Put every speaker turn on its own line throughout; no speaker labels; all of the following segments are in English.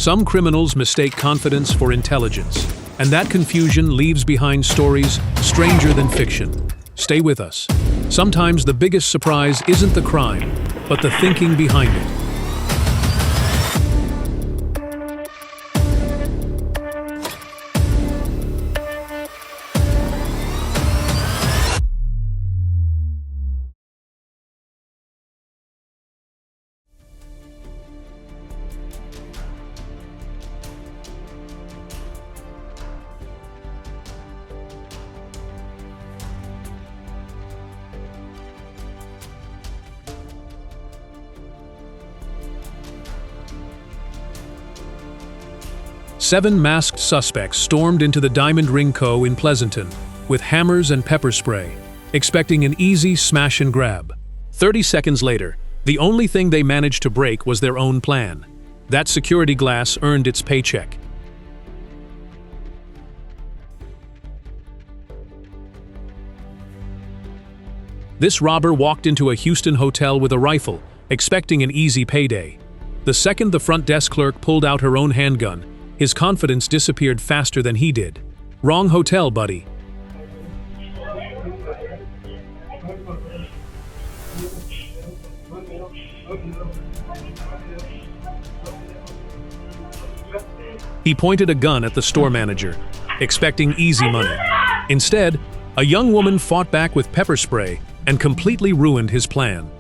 Some criminals mistake confidence for intelligence, and that confusion leaves behind stories stranger than fiction. Stay with us. Sometimes the biggest surprise isn't the crime, but the thinking behind it. Seven masked suspects stormed into the Diamond Ring Co. in Pleasanton with hammers and pepper spray, expecting an easy smash and grab. 30 seconds later, the only thing they managed to break was their own plan. That security glass earned its paycheck. This robber walked into a Houston hotel with a rifle, expecting an easy payday. The second the front desk clerk pulled out her own handgun, his confidence disappeared faster than he did. Wrong hotel, buddy. He pointed a gun at the store manager, expecting easy money. Instead, a young woman fought back with pepper spray and completely ruined his plan.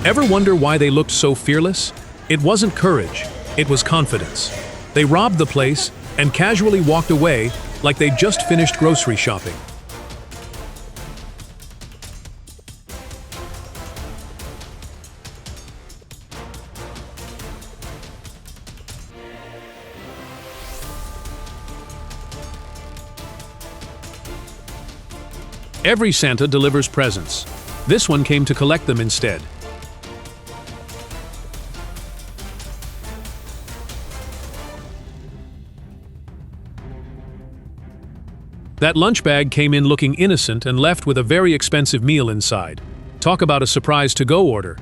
Ever wonder why they looked so fearless? It wasn't courage, it was confidence. They robbed the place and casually walked away like they'd just finished grocery shopping. Every Santa delivers presents. This one came to collect them instead. That lunch bag came in looking innocent and left with a very expensive meal inside. Talk about a surprise to-go order.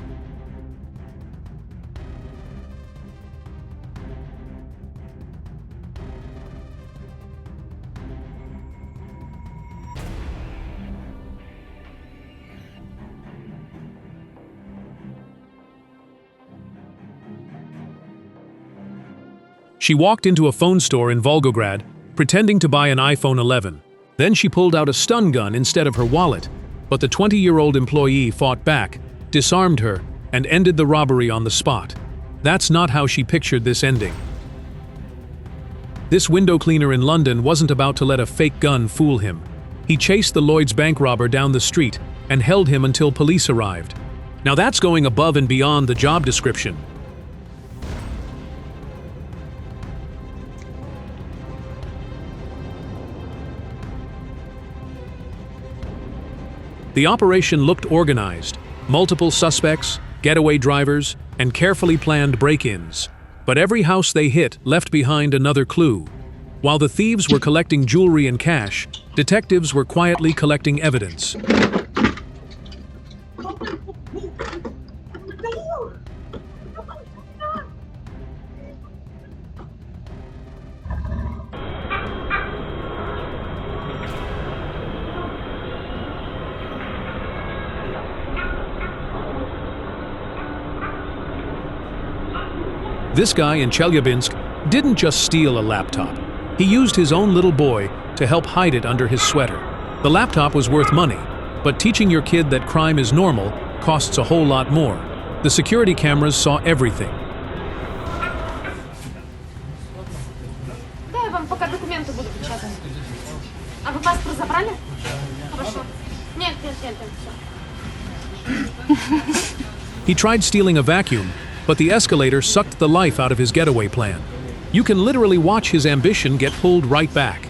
She walked into a phone store in Volgograd, pretending to buy an iPhone 11. Then she pulled out a stun gun instead of her wallet, but the 20-year-old employee fought back, disarmed her, and ended the robbery on the spot. That's not how she pictured this ending. This window cleaner in London wasn't about to let a fake gun fool him. He chased the Lloyd's bank robber down the street and held him until police arrived. Now that's going above and beyond the job description. The operation looked organized. Multiple suspects, getaway drivers, and carefully planned break-ins. But every house they hit left behind another clue. While the thieves were collecting jewelry and cash, detectives were quietly collecting evidence. This guy in Chelyabinsk didn't just steal a laptop. He used his own little boy to help hide it under his sweater. The laptop was worth money, but teaching your kid that crime is normal costs a whole lot more. The security cameras saw everything.
Да, я вам пока документы буду печатать. А вы паспорт забрали? Хорошо. Нет, все.
He tried stealing a vacuum, but the escalator sucked the life out of his getaway plan. You can literally watch his ambition get pulled right back.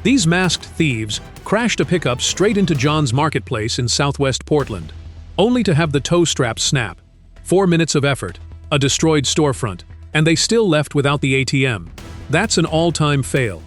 These masked thieves crashed a pickup straight into John's Marketplace in southwest Portland, only to have the tow straps snap. 4 minutes of effort, a destroyed storefront, and they still left without the ATM. That's an all-time fail.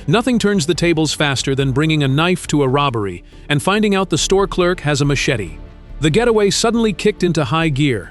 Nothing turns the tables faster than bringing a knife to a robbery and finding out the store clerk has a machete. The getaway suddenly kicked into high gear.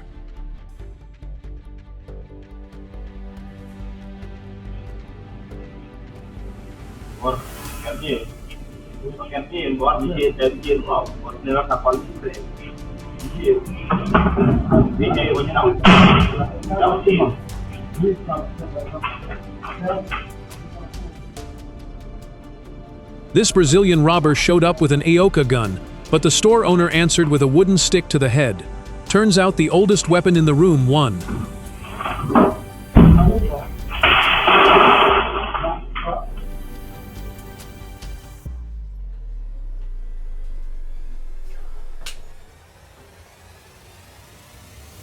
This Brazilian robber showed up with an Aoka gun, but the store owner answered with a wooden stick to the head. Turns out the oldest weapon in the room won.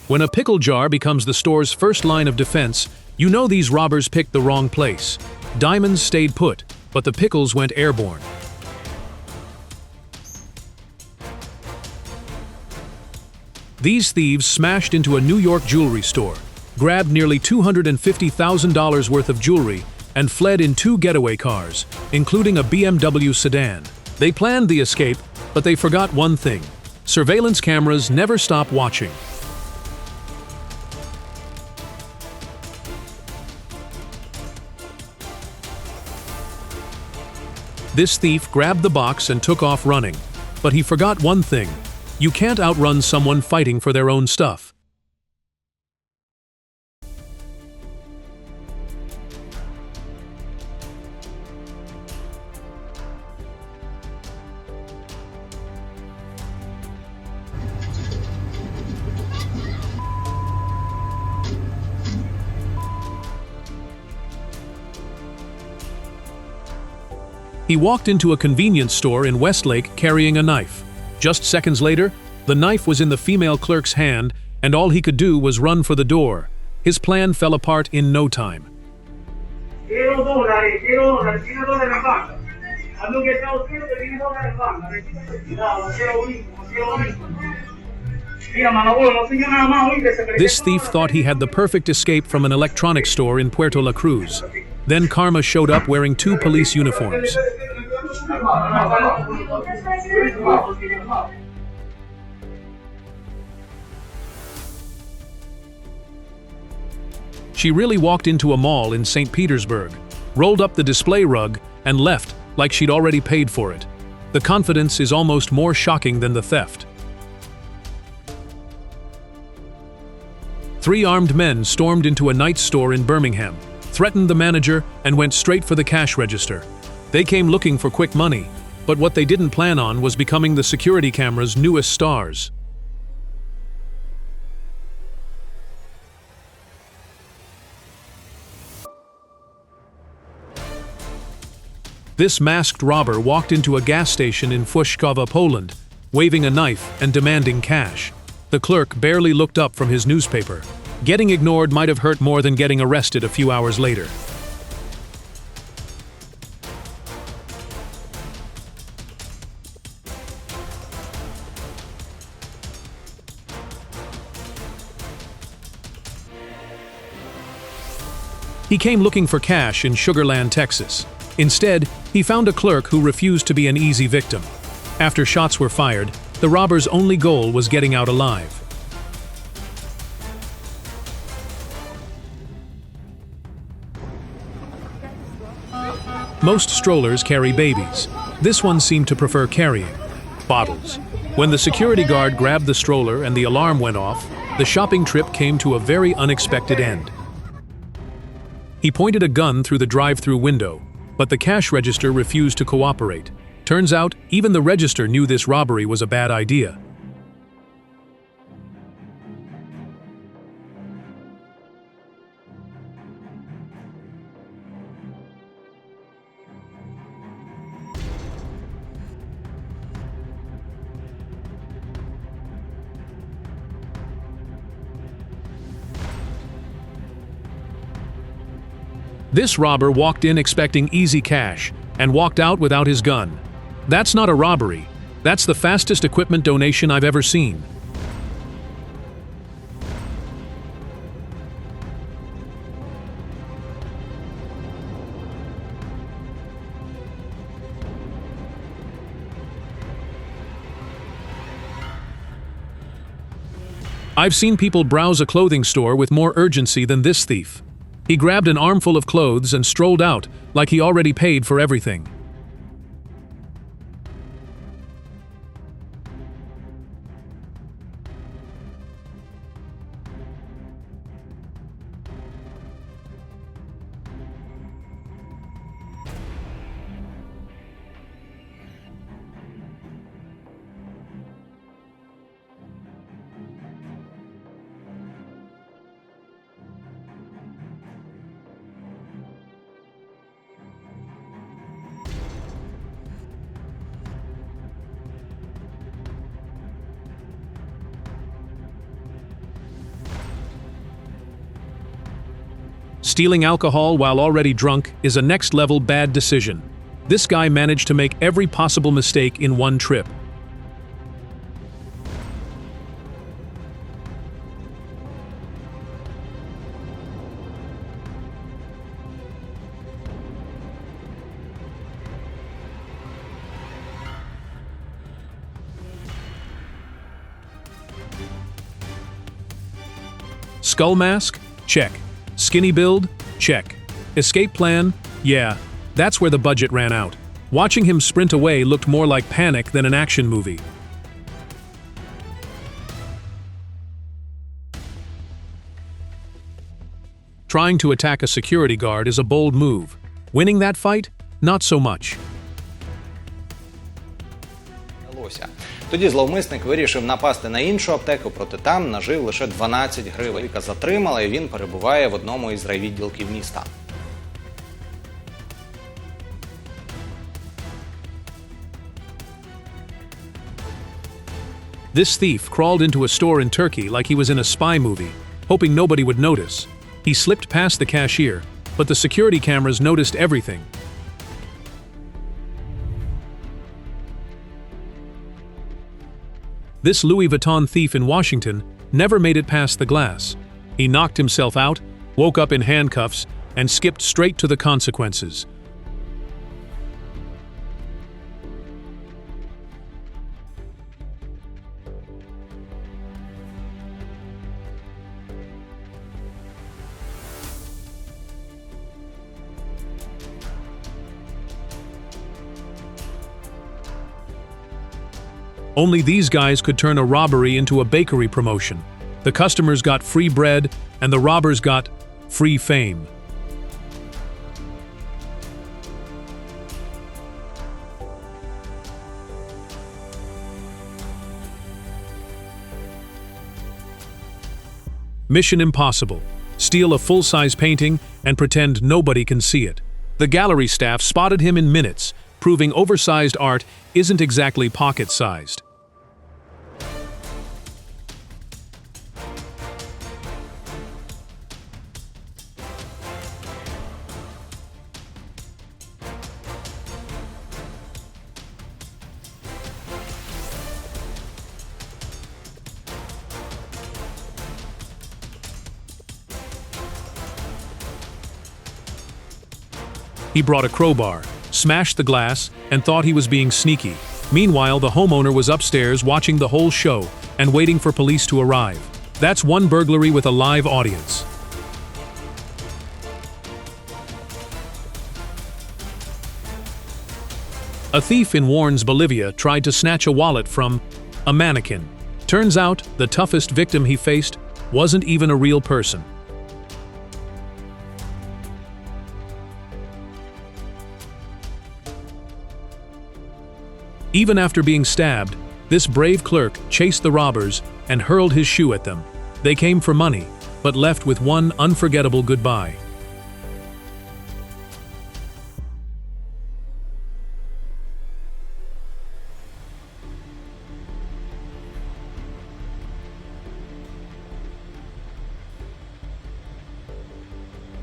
When a pickle jar becomes the store's first line of defense, you know these robbers picked the wrong place. Diamonds stayed put, but the pickles went airborne. These thieves smashed into a New York jewelry store, grabbed nearly $250,000 worth of jewelry, and fled in 2 getaway cars, including a BMW sedan. They planned the escape, but they forgot one thing: surveillance cameras never stop watching. This thief grabbed the box and took off running, but he forgot one thing: you can't outrun someone fighting for their own stuff. He walked into a convenience store in Westlake carrying a knife. Just seconds later, the knife was in the female clerk's hand, and all he could do was run for the door. His plan fell apart in no time. This thief thought he had the perfect escape from an electronics store in Puerto La Cruz. Then Karma showed up wearing 2 police uniforms. She really walked into a mall in St. Petersburg, rolled up the display rug, and left like she'd already paid for it. The confidence is almost more shocking than the theft. 3 armed men stormed into a Knight's store in Birmingham, threatened the manager, and went straight for the cash register. They came looking for quick money, but what they didn't plan on was becoming the security camera's newest stars. This masked robber walked into a gas station in Fuszkowa, Poland, waving a knife and demanding cash. The clerk barely looked up from his newspaper. Getting ignored might have hurt more than getting arrested a few hours later. He came looking for cash in Sugar Land, Texas. Instead, he found a clerk who refused to be an easy victim. After shots were fired, the robber's only goal was getting out alive. Most strollers carry babies. This one seemed to prefer carrying bottles. When the security guard grabbed the stroller and the alarm went off, the shopping trip came to a very unexpected end. He pointed a gun through the drive-through window, but the cash register refused to cooperate. Turns out, even the register knew this robbery was a bad idea. This robber walked in expecting easy cash and walked out without his gun. That's not a robbery. That's the fastest equipment donation I've ever seen. I've seen people browse a clothing store with more urgency than this thief. He grabbed an armful of clothes and strolled out like he already paid for everything. Stealing alcohol while already drunk is a next-level bad decision. This guy managed to make every possible mistake in one trip. Skull mask? Check. Skinny build? Check. Escape plan? Yeah, that's where the budget ran out. Watching him sprint away looked more like panic than an action movie. Trying to attack a security guard is a bold move. Winning that fight? Not so much.
Тоді зловмисник вирішив напасти на іншу аптеку, проте там нажив лише 12 гривень. Чоловіка затримали, і він перебуває в одному із райвідділків міста.
This thief crawled into a store in Turkey like he was in a spy movie, hoping nobody would notice. He slipped past the cashier, but the security cameras noticed everything. This Louis Vuitton thief in Washington never made it past the glass. He knocked himself out, woke up in handcuffs, and skipped straight to the consequences. Only these guys could turn a robbery into a bakery promotion. The customers got free bread, and the robbers got free fame. Mission impossible. Steal a full-size painting and pretend nobody can see it. The gallery staff spotted him in minutes, proving oversized art isn't exactly pocket-sized. He brought a crowbar, smashed the glass, and thought he was being sneaky. Meanwhile, the homeowner was upstairs watching the whole show and waiting for police to arrive. That's one burglary with a live audience. A thief in Warnes, Bolivia tried to snatch a wallet from a mannequin. Turns out, the toughest victim he faced wasn't even a real person. Even after being stabbed, this brave clerk chased the robbers and hurled his shoe at them. They came for money, but left with one unforgettable goodbye.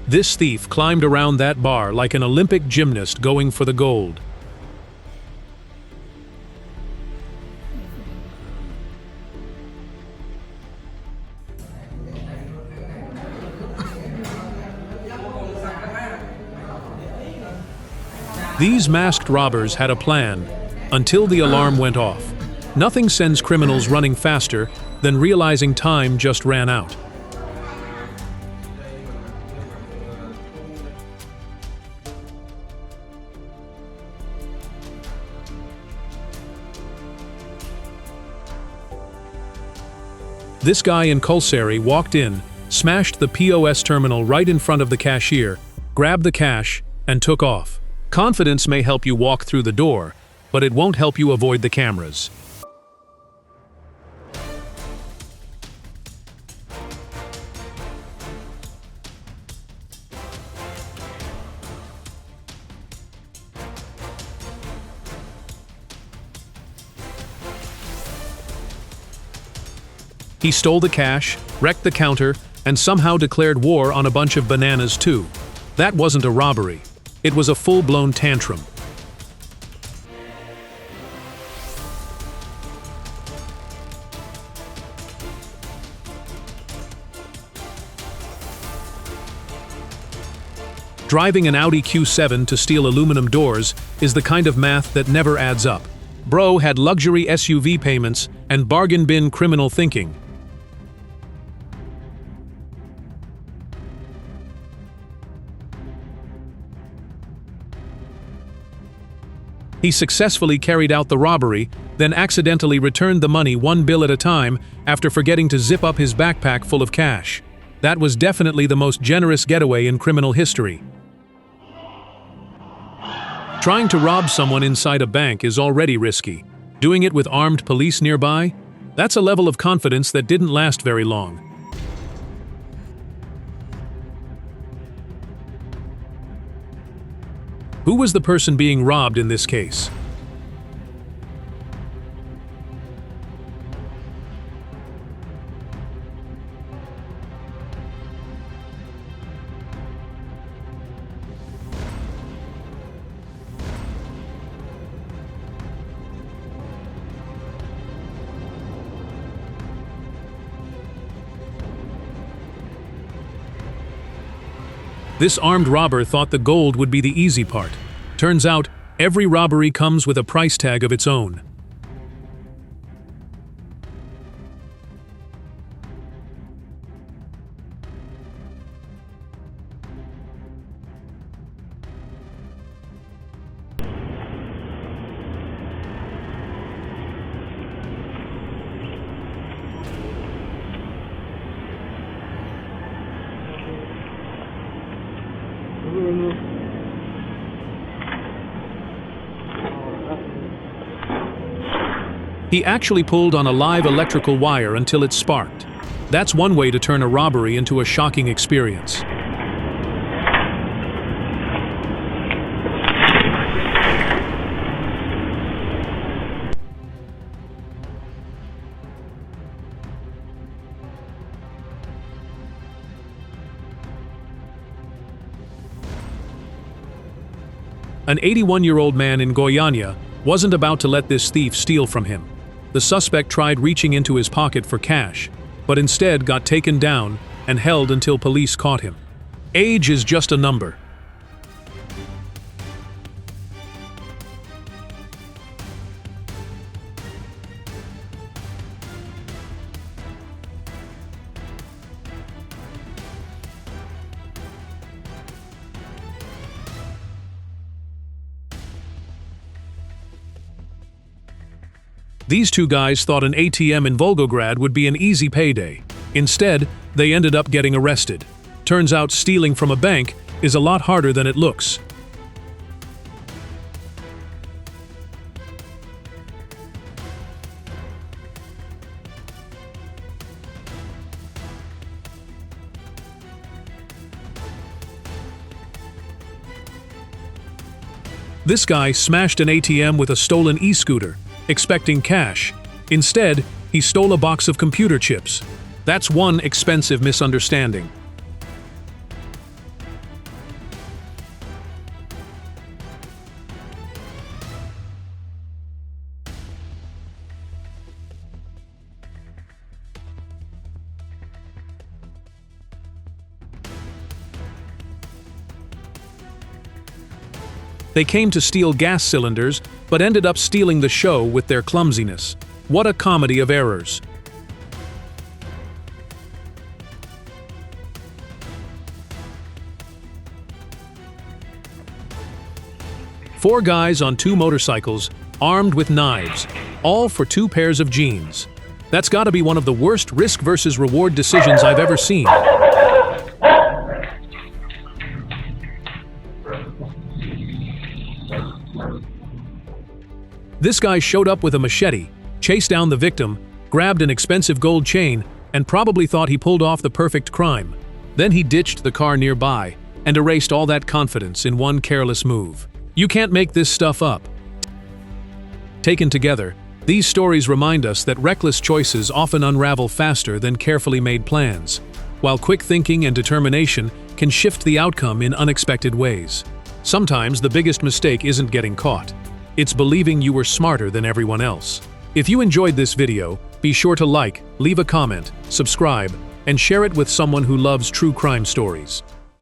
This thief climbed around that bar like an Olympic gymnast going for the gold. These masked robbers had a plan, until the alarm went off. Nothing sends criminals running faster than realizing time just ran out. This guy in Clumsy walked in, smashed the POS terminal right in front of the cashier, grabbed the cash, and took off. Confidence may help you walk through the door, but it won't help you avoid the cameras. He stole the cash, wrecked the counter, and somehow declared war on a bunch of bananas too. That wasn't a robbery. It was a full-blown tantrum. Driving an Audi Q7 to steal aluminum doors is the kind of math that never adds up. Bro had luxury SUV payments and bargain bin criminal thinking. He successfully carried out the robbery, then accidentally returned the money one bill at a time after forgetting to zip up his backpack full of cash. That was definitely the most generous getaway in criminal history. Trying to rob someone inside a bank is already risky. Doing it with armed police nearby? That's a level of confidence that didn't last very long. Who was the person being robbed in this case? This armed robber thought the gold would be the easy part. Turns out, every robbery comes with a price tag of its own. He actually pulled on a live electrical wire until it sparked. That's one way to turn a robbery into a shocking experience. An 81-year-old man in Guyana wasn't about to let this thief steal from him. The suspect tried reaching into his pocket for cash, but instead got taken down and held until police caught him. Age is just a number. These two guys thought an ATM in Volgograd would be an easy payday. Instead, they ended up getting arrested. Turns out stealing from a bank is a lot harder than it looks. This guy smashed an ATM with a stolen e-scooter, expecting cash. Instead, he stole a box of computer chips. That's one expensive misunderstanding. They came to steal gas cylinders, but ended up stealing the show with their clumsiness. What a comedy of errors. Four guys on two motorcycles, armed with knives, all for 2 pairs of jeans. That's gotta be one of the worst risk versus reward decisions I've ever seen. This guy showed up with a machete, chased down the victim, grabbed an expensive gold chain, and probably thought he pulled off the perfect crime. Then he ditched the car nearby and erased all that confidence in one careless move. You can't make this stuff up. Taken together, these stories remind us that reckless choices often unravel faster than carefully made plans, while quick thinking and determination can shift the outcome in unexpected ways. Sometimes the biggest mistake isn't getting caught. It's believing you were smarter than everyone else. If you enjoyed this video, be sure to like, leave a comment, subscribe, and share it with someone who loves true crime stories.